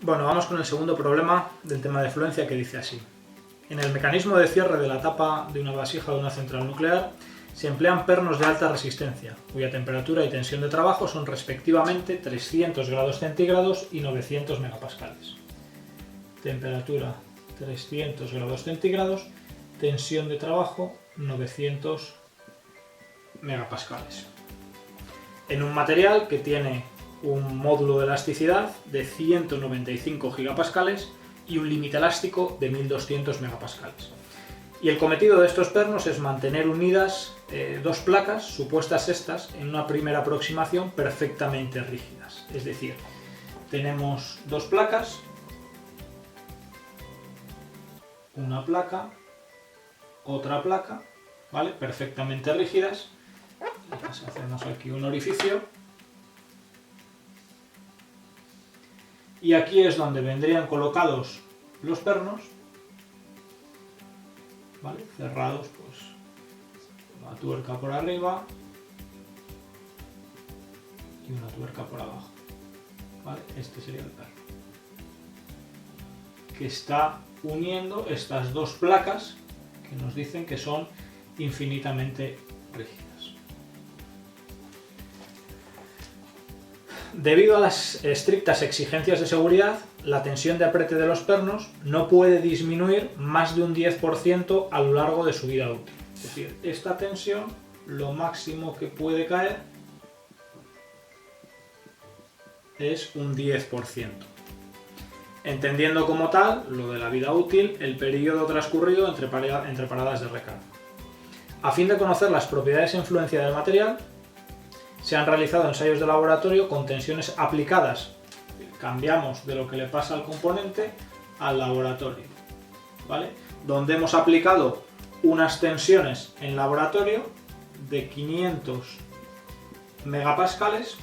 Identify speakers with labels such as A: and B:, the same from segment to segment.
A: Bueno, vamos con el segundo problema del tema de fluencia, que dice así. En el mecanismo de cierre de la tapa de una vasija de una central nuclear se emplean pernos de alta resistencia, cuya temperatura y tensión de trabajo son respectivamente 300 grados centígrados y 900 megapascales. Temperatura 300 grados centígrados, tensión de trabajo 900 megapascales. En un material que tiene un módulo de elasticidad de 195 gigapascales y un límite elástico de 1200 megapascales. Y el cometido de estos pernos es mantener unidas dos placas, supuestas estas, en una primera aproximación perfectamente rígidas. Es decir, tenemos dos placas, una placa, otra placa, ¿vale? Perfectamente rígidas. Y hacemos aquí un orificio. Y aquí es donde vendrían colocados los pernos, ¿vale? Cerrados, pues una tuerca por arriba y una tuerca por abajo, ¿vale? Este sería el perno, que está uniendo estas dos placas que nos dicen que son infinitamente rígidas. Debido a las estrictas exigencias de seguridad, la tensión de apriete de los pernos no puede disminuir más de un 10% a lo largo de su vida útil. Es decir, esta tensión, lo máximo que puede caer es un 10%. Entendiendo como tal, lo de la vida útil, el periodo transcurrido entre paradas de recarga. A fin de conocer las propiedades e influencia del material, se han realizado ensayos de laboratorio con tensiones aplicadas. Cambiamos de lo que le pasa al componente al laboratorio, ¿vale? Donde hemos aplicado unas tensiones en laboratorio de 500 megapascales,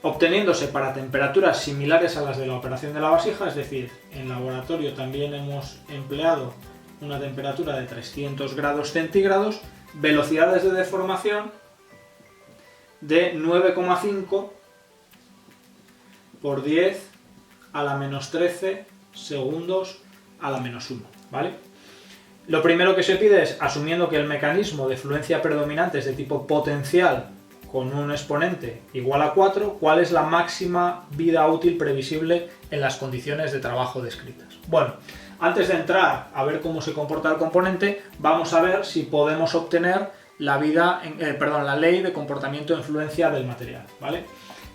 A: obteniéndose para temperaturas similares a las de la operación de la vasija. Es decir, en laboratorio también hemos empleado una temperatura de 300 grados centígrados, velocidades de deformación de 9,5 por 10 a la menos 13 segundos a la menos 1, ¿vale? Lo primero que se pide es, asumiendo que el mecanismo de fluencia predominante es de tipo potencial con un exponente igual a 4, ¿cuál es la máxima vida útil previsible en las condiciones de trabajo descritas? Bueno, antes de entrar a ver cómo se comporta el componente, vamos a ver si podemos obtener la ley de comportamiento de influencia del material, ¿vale?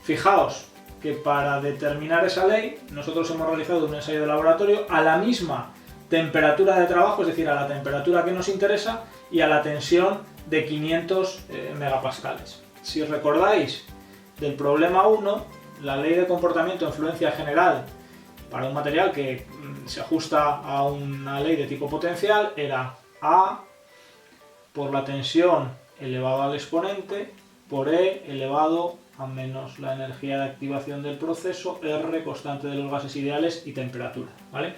A: Fijaos que para determinar esa ley nosotros hemos realizado un ensayo de laboratorio a la misma temperatura de trabajo, es decir, a la temperatura que nos interesa y a la tensión de 500 megapascales. Si recordáis del problema 1, la ley de comportamiento de influencia general para un material que se ajusta a una ley de tipo potencial era A por la tensión elevado al exponente por E elevado a menos la energía de activación del proceso, R constante de los gases ideales y temperatura, ¿vale?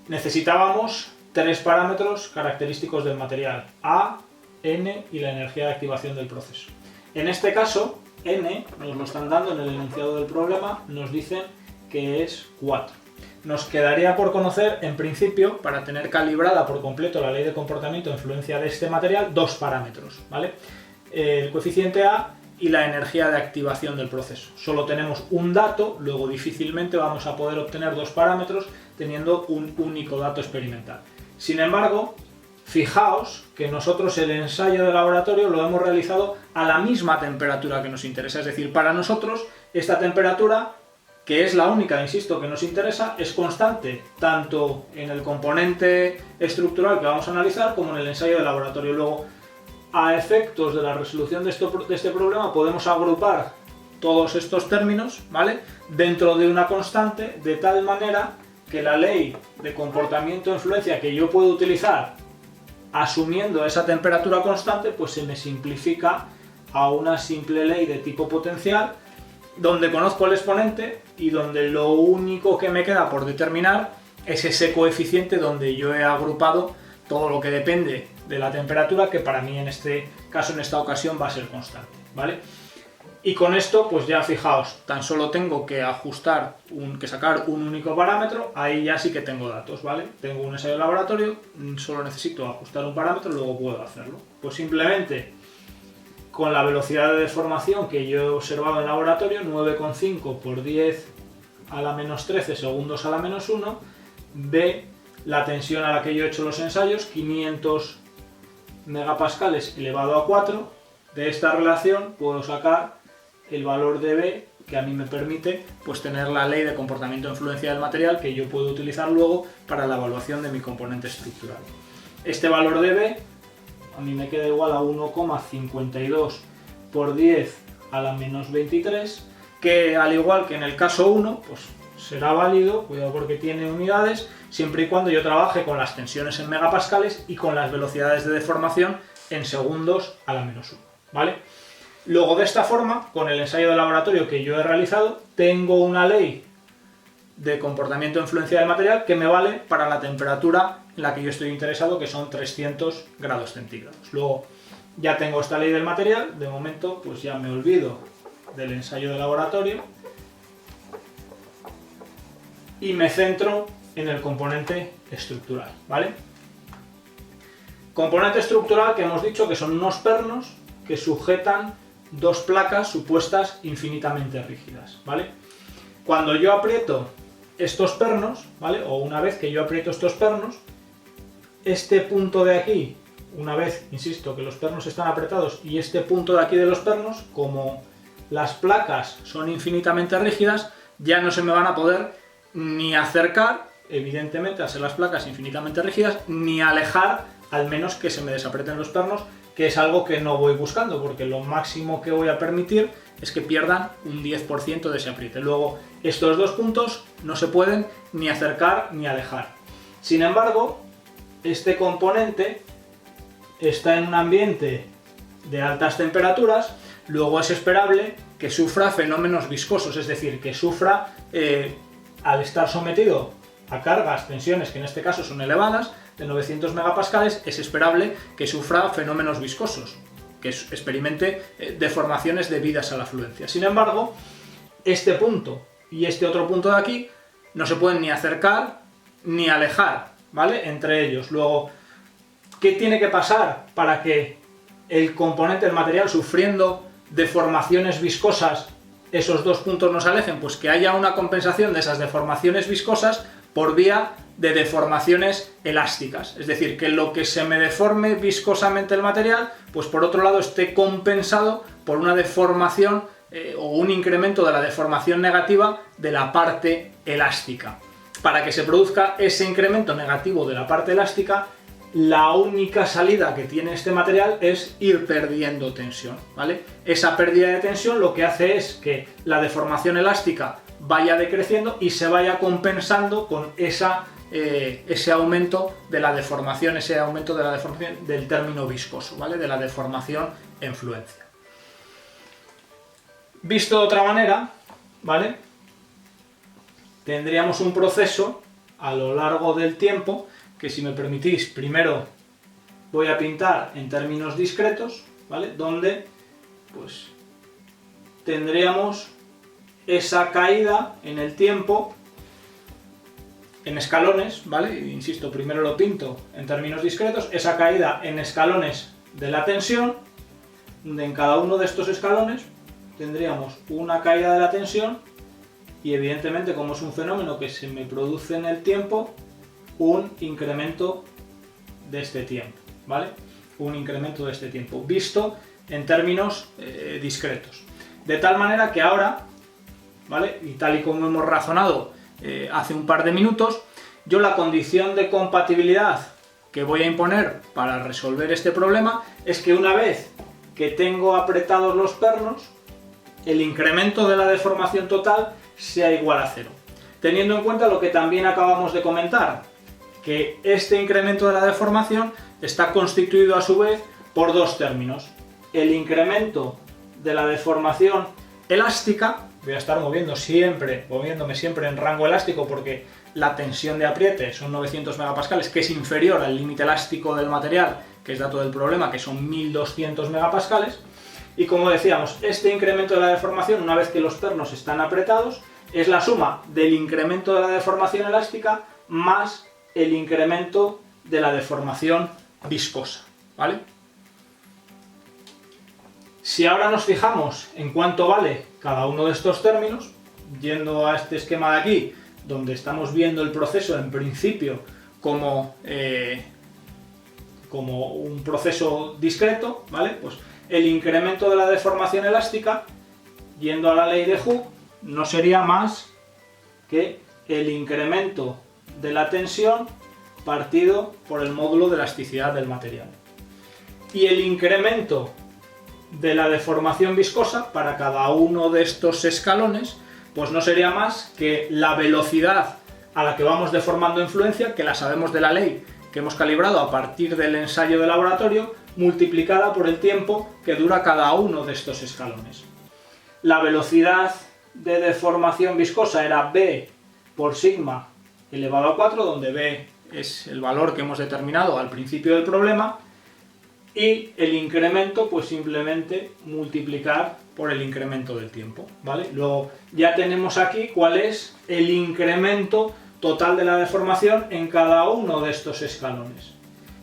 A: Necesitábamos tres parámetros característicos del material: A, N y la energía de activación del proceso. En este caso, N nos lo están dando en el enunciado del problema, nos dicen que es 4. Nos quedaría por conocer, en principio, para tener calibrada por completo la ley de comportamiento de influencia de este material, dos parámetros, ¿vale? El coeficiente A y la energía de activación del proceso. Solo tenemos un dato, luego difícilmente vamos a poder obtener dos parámetros teniendo un único dato experimental. Sin embargo, fijaos que nosotros el ensayo de laboratorio lo hemos realizado a la misma temperatura que nos interesa. Es decir, para nosotros esta temperatura, que es la única, insisto, que nos interesa, es constante tanto en el componente estructural que vamos a analizar como en el ensayo de laboratorio. Luego, a efectos de la resolución de este problema, podemos agrupar todos estos términos, ¿vale?, dentro de una constante, de tal manera que la ley de comportamiento de influencia que yo puedo utilizar asumiendo esa temperatura constante, pues se me simplifica a una simple ley de tipo potencial, donde conozco el exponente y donde lo único que me queda por determinar es ese coeficiente donde yo he agrupado todo lo que depende de la temperatura, que para mí en este caso, en esta ocasión, va a ser constante, ¿vale? Y con esto, pues ya fijaos, tan solo tengo que sacar un único parámetro, ahí ya sí que tengo datos, ¿vale? Tengo un ensayo de laboratorio, solo necesito ajustar un parámetro, luego puedo hacerlo. Pues simplemente con la velocidad de deformación que yo he observado en laboratorio, 9,5 por 10 a la menos 13 segundos a la menos 1, B, la tensión a la que yo he hecho los ensayos, 500 megapascales elevado a 4, de esta relación puedo sacar el valor de B que a mí me permite pues tener la ley de comportamiento de influencia del material que yo puedo utilizar luego para la evaluación de mi componente estructural. Este valor de B a mí me queda igual a 1,52 por 10 a la menos 23, que al igual que en el caso 1, pues será válido, cuidado porque tiene unidades, siempre y cuando yo trabaje con las tensiones en megapascales y con las velocidades de deformación en segundos a la menos 1, ¿vale? Luego, de esta forma, con el ensayo de laboratorio que yo he realizado, tengo una ley de comportamiento de influencia del material que me vale para la temperatura en la que yo estoy interesado, que son 300 grados centígrados. Luego ya tengo esta ley del material, de momento pues ya me olvido del ensayo de laboratorio y me centro en el componente estructural, ¿vale? Componente estructural que hemos dicho que son unos pernos que sujetan dos placas supuestas infinitamente rígidas, ¿vale? Cuando yo aprieto estos pernos, ¿vale? O una vez que yo aprieto estos pernos, este punto de aquí, una vez, insisto, que los pernos están apretados y este punto de aquí de los pernos, como las placas son infinitamente rígidas, ya no se me van a poder ni acercar, evidentemente, a ser las placas infinitamente rígidas, ni alejar, al menos que se me desaprieten los pernos, que es algo que no voy buscando, porque lo máximo que voy a permitir es que pierdan un 10% de ese apriete. Luego, estos dos puntos no se pueden ni acercar ni alejar. Sin embargo, este componente está en un ambiente de altas temperaturas, luego es esperable que sufra fenómenos viscosos, es decir, que sufra, al estar sometido a cargas, tensiones que en este caso son elevadas, de 900 megapascales, es esperable que sufra fenómenos viscosos, que experimente deformaciones debidas a la fluencia. Sin embargo, este punto y este otro punto de aquí no se pueden ni acercar ni alejar, ¿vale? Entre ellos. Luego, ¿qué tiene que pasar para que el componente del material, sufriendo deformaciones viscosas, esos dos puntos no se alejen? Pues que haya una compensación de esas deformaciones viscosas por vía de deformaciones elásticas, es decir, que lo que se me deforme viscosamente el material, pues por otro lado esté compensado por una deformación o un incremento de la deformación negativa de la parte elástica. Para que se produzca ese incremento negativo de la parte elástica, la única salida que tiene este material es ir perdiendo tensión, ¿vale? Esa pérdida de tensión lo que hace es que la deformación elástica vaya decreciendo y se vaya compensando con ese aumento de la deformación, del término viscoso, ¿vale? De la deformación en fluencia. Visto de otra manera, ¿vale? Tendríamos un proceso a lo largo del tiempo que, si me permitís, primero voy a pintar en términos discretos, ¿vale? Donde pues tendríamos esa caída en el tiempo en escalones, ¿vale? Insisto, primero lo pinto en términos discretos, esa caída en escalones de la tensión, donde en cada uno de estos escalones tendríamos una caída de la tensión y, evidentemente, como es un fenómeno que se me produce en el tiempo, un incremento de este tiempo, ¿vale? Un incremento de este tiempo, visto en términos discretos. De tal manera que ahora, ¿vale? Y tal y como hemos razonado hace un par de minutos, yo la condición de compatibilidad que voy a imponer para resolver este problema es que una vez que tengo apretados los pernos, el incremento de la deformación total sea igual a 0. Teniendo en cuenta lo que también acabamos de comentar, que este incremento de la deformación está constituido a su vez por dos términos. El incremento de la deformación elástica, voy a estar moviéndome siempre en rango elástico porque la tensión de apriete son 900 megapascales, que es inferior al límite elástico del material, que es dato del problema, que son 1200 megapascales, Y como decíamos, este incremento de la deformación, una vez que los pernos están apretados, es la suma del incremento de la deformación elástica más el incremento de la deformación viscosa, ¿vale? Si ahora nos fijamos en cuánto vale cada uno de estos términos, yendo a este esquema de aquí, donde estamos viendo el proceso en principio como un proceso discreto, ¿vale? Pues el incremento de la deformación elástica, yendo a la ley de Hooke, no sería más que el incremento de la tensión partido por el módulo de elasticidad del material. Y el incremento de la deformación viscosa para cada uno de estos escalones, pues no sería más que la velocidad a la que vamos deformando en fluencia, que la sabemos de la ley que hemos calibrado a partir del ensayo de laboratorio, multiplicada por el tiempo que dura cada uno de estos escalones. La velocidad de deformación viscosa era B por sigma elevado a 4, donde B es el valor que hemos determinado al principio del problema, y el incremento, pues simplemente multiplicar por el incremento del tiempo, ¿vale? Luego ya tenemos aquí cuál es el incremento total de la deformación en cada uno de estos escalones.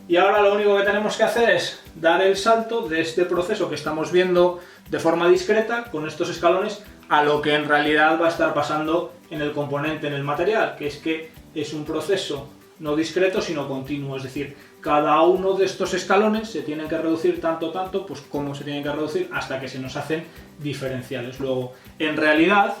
A: Y ahora lo único que tenemos que hacer es dar el salto de este proceso que estamos viendo de forma discreta con estos escalones a lo que en realidad va a estar pasando en el componente, en el material, que es un proceso no discreto sino continuo, es decir, cada uno de estos escalones se tienen que reducir tanto, pues como se tienen que reducir hasta que se nos hacen diferenciales. Luego, en realidad,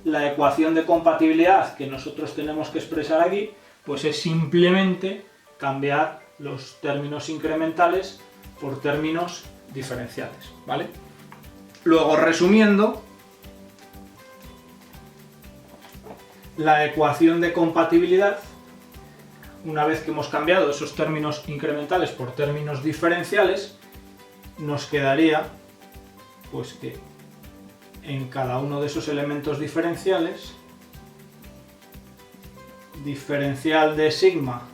A: la ecuación de compatibilidad que nosotros tenemos que expresar aquí, pues es simplemente cambiar los términos incrementales por términos diferenciales, ¿vale? Luego, resumiendo, la ecuación de compatibilidad, una vez que hemos cambiado esos términos incrementales por términos diferenciales, nos quedaría pues que en cada uno de esos elementos diferenciales, diferencial de sigma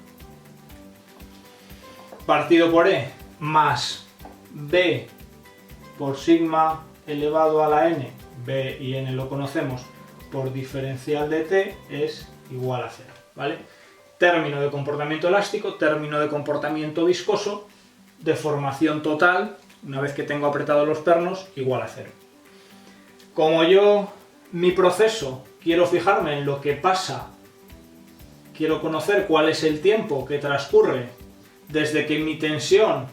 A: partido por E más B por sigma elevado a la n, B y n lo conocemos, por diferencial de T es igual a 0, ¿vale? Término de comportamiento elástico, término de comportamiento viscoso, deformación total, una vez que tengo apretados los pernos, igual a 0. Como yo, mi proceso, quiero fijarme en lo que pasa, quiero conocer cuál es el tiempo que transcurre desde que mi tensión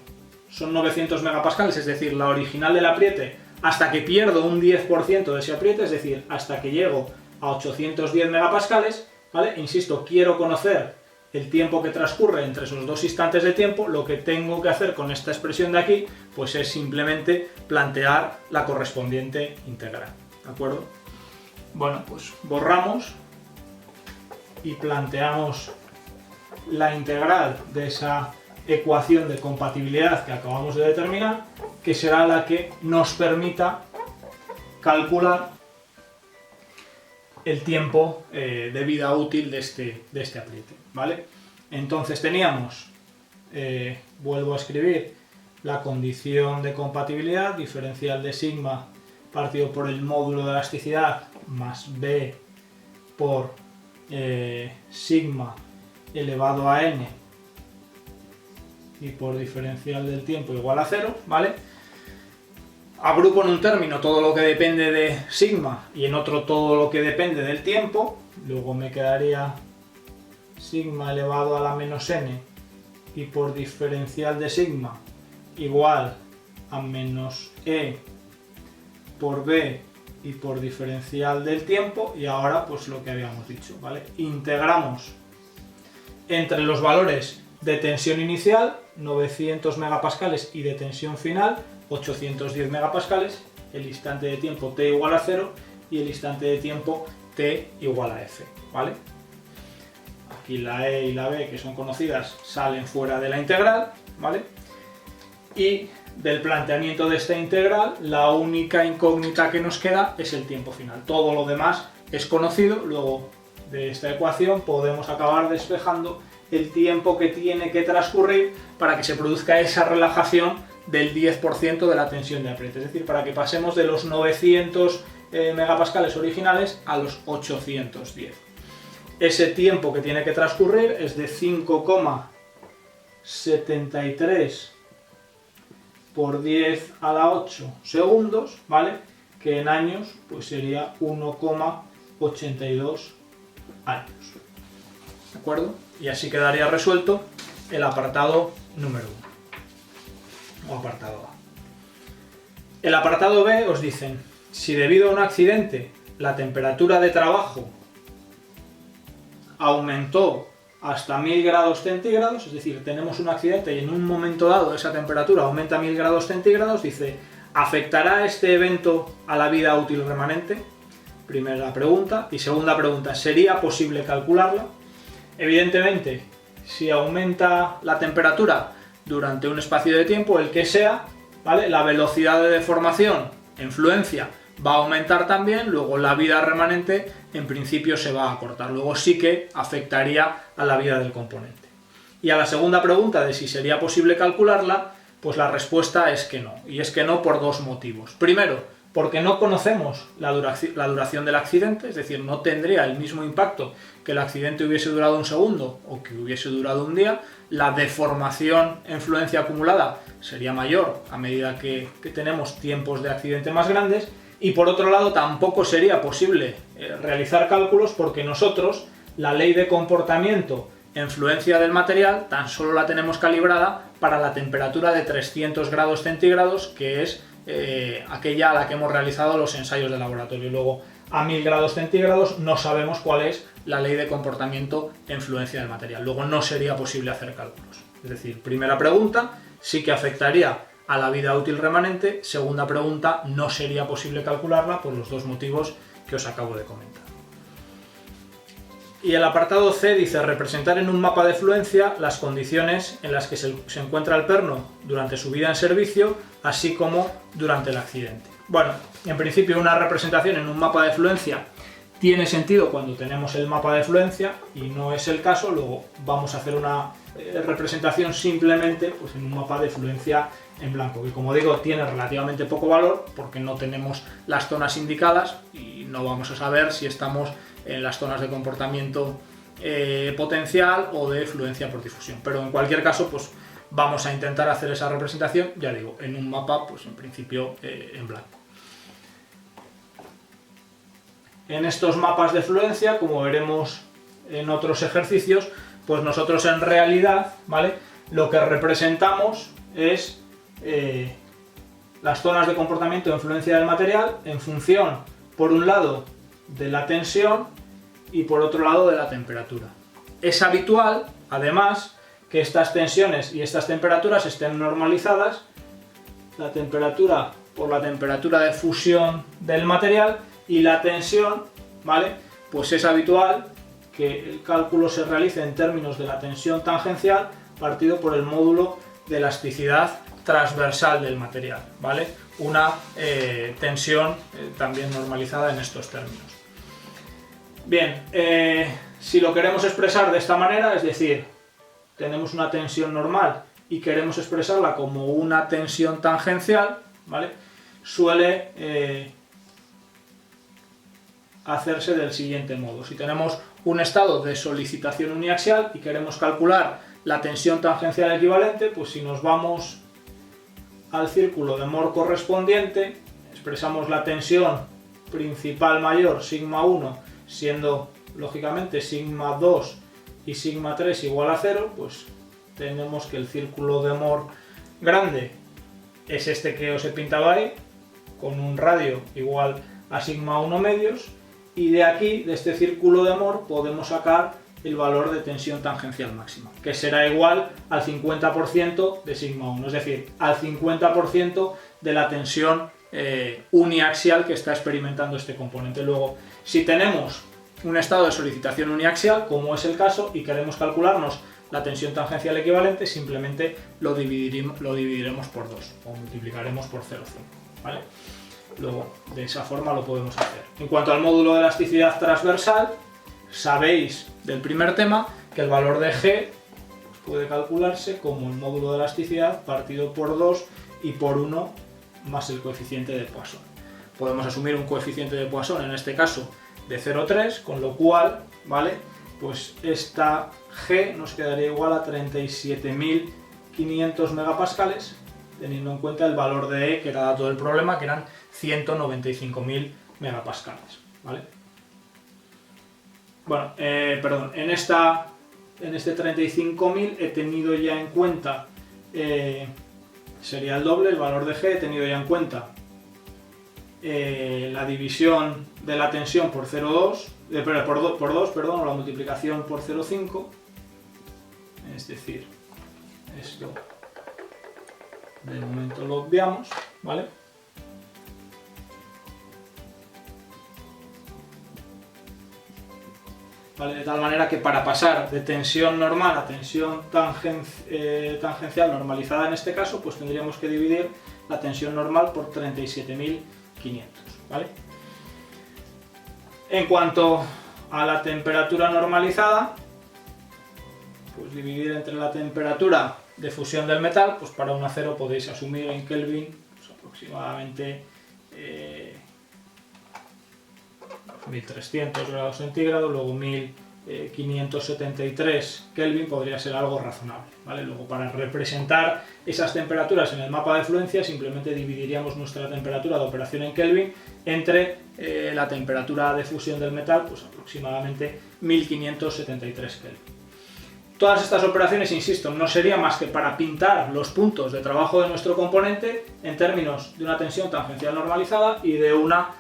A: son 900 megapascales, es decir, la original del apriete, hasta que pierdo un 10% de ese apriete, es decir, hasta que llego a 810 megapascales, ¿vale? Insisto, quiero conocer el tiempo que transcurre entre esos dos instantes de tiempo. Lo que tengo que hacer con esta expresión de aquí, pues es simplemente plantear la correspondiente integral, ¿de acuerdo? Bueno, pues borramos y planteamos la integral de esa ecuación de compatibilidad que acabamos de determinar, que será la que nos permita calcular el tiempo de vida útil de este apriete, ¿vale? Entonces teníamos, vuelvo a escribir, la condición de compatibilidad, diferencial de sigma partido por el módulo de elasticidad más B por sigma elevado a n y por diferencial del tiempo igual a 0, ¿vale? Agrupo en un término todo lo que depende de sigma y en otro todo lo que depende del tiempo. Luego me quedaría sigma elevado a la menos n y por diferencial de sigma igual a menos e por b y por diferencial del tiempo. Y ahora pues lo que habíamos dicho, ¿vale? Integramos entre los valores de tensión inicial, 900 megapascales, y de tensión final, 810 megapascales, el instante de tiempo t igual a 0 y el instante de tiempo t igual a f, ¿vale? Aquí la e y la b, que son conocidas, salen fuera de la integral, ¿vale? Y del planteamiento de esta integral, la única incógnita que nos queda es el tiempo final. Todo lo demás es conocido. Luego de esta ecuación podemos acabar despejando el tiempo que tiene que transcurrir para que se produzca esa relajación del 10% de la tensión de apriete, es decir, para que pasemos de los 900 megapascales originales a los 810. Ese tiempo que tiene que transcurrir es de 5,73 por 10 a la 8 segundos, ¿vale? Que en años pues sería 1,82 años. ¿De acuerdo? Y así quedaría resuelto el apartado número 1 o apartado A. El apartado B os dicen, si debido a un accidente la temperatura de trabajo aumentó hasta 1000 grados centígrados, es decir, tenemos un accidente y en un momento dado esa temperatura aumenta a 1000 grados centígrados, dice, ¿afectará este evento a la vida útil remanente? Primera pregunta. Y segunda pregunta, ¿sería posible calcularla? Evidentemente, si aumenta la temperatura durante un espacio de tiempo, el que sea, ¿vale? La velocidad de deformación en fluencia va a aumentar también, luego la vida remanente en principio se va a acortar, luego sí que afectaría a la vida del componente. Y a la segunda pregunta de si sería posible calcularla, pues la respuesta es que no, y es que no por dos motivos. Primero, porque no conocemos la duración del accidente, es decir, no tendría el mismo impacto que el accidente hubiese durado un segundo o que hubiese durado un día, la deformación en fluencia acumulada sería mayor a medida que tenemos tiempos de accidente más grandes, y por otro lado tampoco sería posible realizar cálculos porque nosotros la ley de comportamiento en fluencia del material tan solo la tenemos calibrada para la temperatura de 300 grados centígrados, que es aquella a la que hemos realizado los ensayos de laboratorio. Luego a 1000 grados centígrados no sabemos cuál es la ley de comportamiento en fluencia del material, luego no sería posible hacer cálculos. Es decir, primera pregunta, sí que afectaría a la vida útil remanente. Segunda pregunta, no sería posible calcularla por los dos motivos que os acabo de comentar. Y el apartado C dice representar en un mapa de fluencia las condiciones en las que se encuentra el perno durante su vida en servicio, así como durante el accidente. Bueno, en principio una representación en un mapa de fluencia tiene sentido cuando tenemos el mapa de fluencia y no es el caso, luego vamos a hacer una representación simplemente pues, en un mapa de fluencia en blanco, que como digo tiene relativamente poco valor porque no tenemos las zonas indicadas y no vamos a saber si estamos en las zonas de comportamiento potencial o de fluencia por difusión, pero en cualquier caso pues vamos a intentar hacer esa representación, ya digo, en un mapa pues en principio en blanco. En estos mapas de fluencia, como veremos en otros ejercicios, pues nosotros en realidad, ¿vale? Lo que representamos es las zonas de comportamiento de influencia del material en función, por un lado, de la tensión y por otro lado de la temperatura. Es habitual, además, que estas tensiones y estas temperaturas estén normalizadas, la temperatura por la temperatura de fusión del material y la tensión, ¿vale? Pues es habitual que el cálculo se realice en términos de la tensión tangencial partido por el módulo de elasticidad transversal del material, ¿vale? Una tensión también normalizada en estos términos. Bien, si lo queremos expresar de esta manera, es decir, tenemos una tensión normal y queremos expresarla como una tensión tangencial, ¿vale? Suele hacerse del siguiente modo. Si tenemos un estado de solicitación uniaxial y queremos calcular la tensión tangencial equivalente, pues si nos vamos al círculo de Mohr correspondiente, expresamos la tensión principal mayor, sigma 1, siendo lógicamente sigma 2 y sigma 3 igual a 0, pues tenemos que el círculo de Mohr grande es este que os he pintado ahí, con un radio igual a sigma 1 medios, y de aquí, de este círculo de Mohr, podemos sacar el valor de tensión tangencial máxima, que será igual al 50% de sigma 1, es decir, al 50% de la tensión uniaxial que está experimentando este componente. Luego, si tenemos un estado de solicitación uniaxial, como es el caso, y queremos calcularnos la tensión tangencial equivalente, simplemente lo dividiremos por 2 o multiplicaremos por 0,5, ¿vale? Luego, de esa forma lo podemos hacer. En cuanto al módulo de elasticidad transversal, sabéis del primer tema que el valor de G puede calcularse como el módulo de elasticidad partido por 2 y por 1 más el coeficiente de Poisson. Podemos asumir un coeficiente de Poisson, en este caso, de 0,3, con lo cual, ¿vale? Pues esta G nos quedaría igual a 37.500 megapascales, teniendo en cuenta el valor de E, que era dato del problema, que eran 195.000 megapascales, ¿vale? Bueno, perdón, en este 35.000 he tenido ya en cuenta, sería el doble, el valor de G, he tenido ya en cuenta la división de la tensión por 0,2, por 2, perdón, o la multiplicación por 0,5, es decir, esto de momento lo obviamos, ¿vale? ¿Vale? De tal manera que para pasar de tensión normal a tensión tangencial normalizada en este caso, pues tendríamos que dividir la tensión normal por 37.500, ¿vale? En cuanto a la temperatura normalizada, pues dividir entre la temperatura de fusión del metal, pues para un acero podéis asumir en Kelvin pues aproximadamente 1300 grados centígrados, luego 1573 Kelvin podría ser algo razonable, ¿vale? Luego, para representar esas temperaturas en el mapa de fluencia, simplemente dividiríamos nuestra temperatura de operación en Kelvin entre la temperatura de fusión del metal, pues aproximadamente 1573 Kelvin. Todas estas operaciones, insisto, no serían más que para pintar los puntos de trabajo de nuestro componente en términos de una tensión tangencial normalizada y de una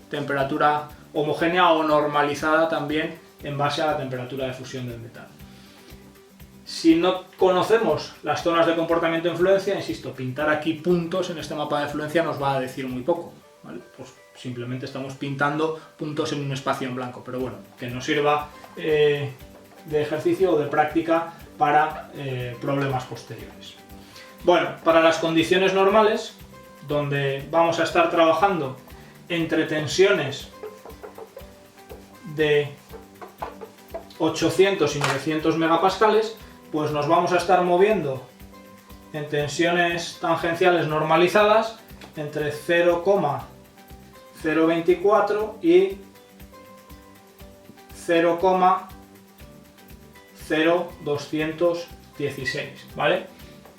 A: temperatura homogénea o normalizada también en base a la temperatura de fusión del metal. Si no conocemos las zonas de comportamiento de fluencia, insisto, pintar aquí puntos en este mapa de fluencia nos va a decir muy poco, ¿vale? Pues simplemente estamos pintando puntos en un espacio en blanco, pero bueno, que nos sirva de ejercicio o de práctica para problemas posteriores. Bueno, para las condiciones normales, donde vamos a estar trabajando entre tensiones de 800 y 900 megapascales, pues nos vamos a estar moviendo en tensiones tangenciales normalizadas entre 0,024 y 0,0216, ¿vale?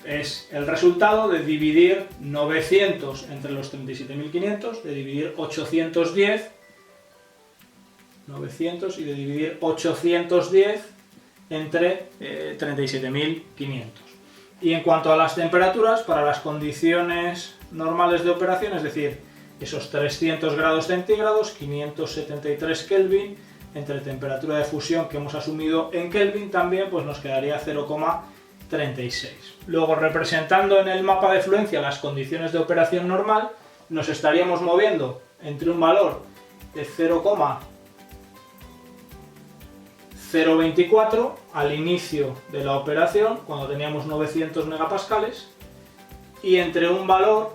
A: Es el resultado de dividir 900 entre los 37.500, de dividir 810, 900, y de dividir 810 entre 37.500. Y en cuanto a las temperaturas, para las condiciones normales de operación, es decir, esos 300 grados centígrados, 573 Kelvin, entre temperatura de fusión que hemos asumido en Kelvin, también pues nos quedaría 0,36. Luego, representando en el mapa de fluencia las condiciones de operación normal, nos estaríamos moviendo entre un valor de 0,024 al inicio de la operación, cuando teníamos 900 megapascales, y entre un valor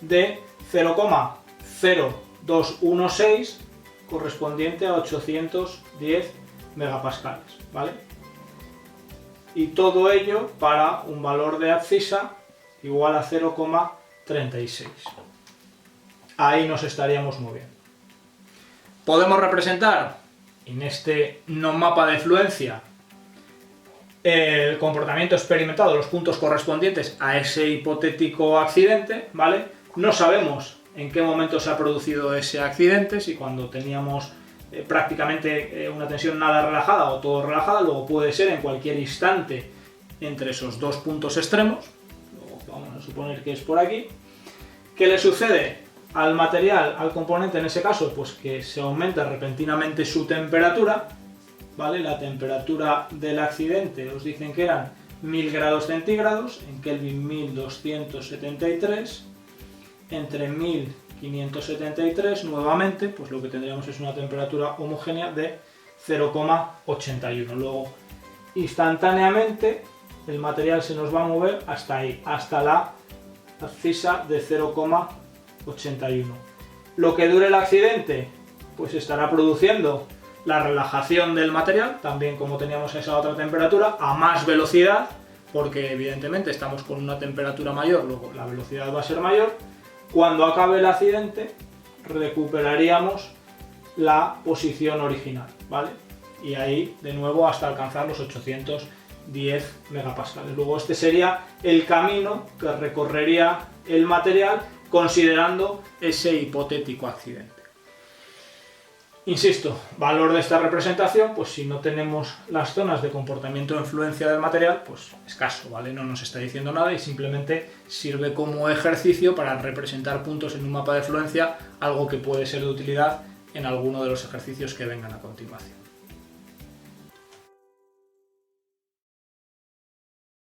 A: de 0,0216 correspondiente a 810 megapascales, ¿vale? Y todo ello para un valor de abscisa igual a 0,36. Ahí nos estaríamos moviendo. Podemos representar en este no mapa de fluencia el comportamiento experimentado, los puntos correspondientes a ese hipotético accidente, ¿vale? No sabemos en qué momento se ha producido ese accidente, si cuando teníamos prácticamente una tensión nada relajada o todo relajada, luego puede ser en cualquier instante entre esos dos puntos extremos, luego vamos a suponer que es por aquí. ¿Qué le sucede al material, al componente en ese caso? Pues que se aumenta repentinamente su temperatura, ¿vale? La temperatura del accidente os dicen que eran 1000 grados centígrados, en Kelvin 1273, entre 1573 nuevamente, pues lo que tendríamos es una temperatura homogénea de 0,81. Luego, instantáneamente, el material se nos va a mover hasta ahí, hasta la abscisa de 0,81. Lo que dure el accidente, pues estará produciendo la relajación del material, también como teníamos esa otra temperatura, a más velocidad, porque evidentemente estamos con una temperatura mayor, luego la velocidad va a ser mayor. Cuando acabe el accidente, recuperaríamos la posición original, ¿vale? Y ahí, de nuevo, hasta alcanzar los 810 megapascales. Luego este sería el camino que recorrería el material considerando ese hipotético accidente. Insisto, valor de esta representación, pues si no tenemos las zonas de comportamiento de influencia del material, pues escaso, ¿vale? No nos está diciendo nada y simplemente sirve como ejercicio para representar puntos en un mapa de fluencia, algo que puede ser de utilidad en alguno de los ejercicios que vengan a continuación.